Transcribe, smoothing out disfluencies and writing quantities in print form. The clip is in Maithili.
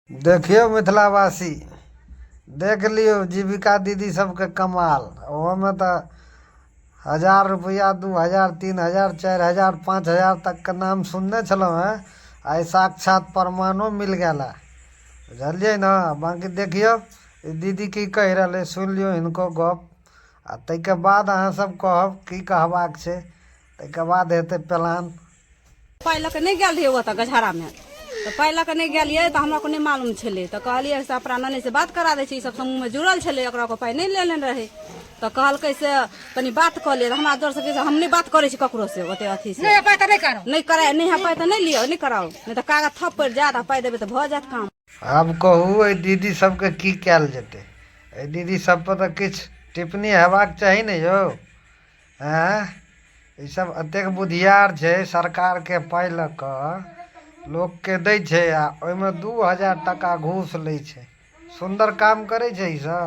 देखियो मिथिलावासी, देख लियो जीविका दीदी सबके कमाल। ओहोमे तो 1000 रुपया, 2000, 3000, 4000, 5000 तक के नाम सुनने छलौ हैं। आई साक्षात प्रमाणों मिल गया। बुझलिए ना। बाकी देखियो दीदी की कह रहे, सुन लियो इनको गप। आ तैके बाद अहाँ सब कहब की कहबाक छै। तैके बाद हेतै प्लान। पाइ लऽ के नहीं गेल रहिए ओतऽ गझारा में, तो पाइ लऽ के नहीं गेलिए तो हमरा को नहीं मालूम छलै। तो कहलिए से अपना ननी से बात करा दै छी, सब समूह में जुड़ल छलै, ओकरा को पाइ नहीं लेने रहे। तो कहलकै से तनी बात कऽ ले। हमरा जोर से हम नहीं बात करै छी ककरो से ओते अथी से। नहीं पाइ तो नहीं करो, नहीं करे, नहीं है पाइ तो नहीं लियो, नहीं कराओ, नहीं तो कागज थप पड़ जात आ पाइ देबे तो भ जात काम। आब कहू ए दीदी सबके की कयल जेतै। ए दीदी सब पर तऽ किछु टिप्पणी हेबाक चाही ने यौ। ई सब अतेक बुधियार छै, सरकार के पाइ लऽ कऽ लोक के दै छै आ ओहिमे 2000 टका घूस लै छै। सुंदर काम करे छै ई सब।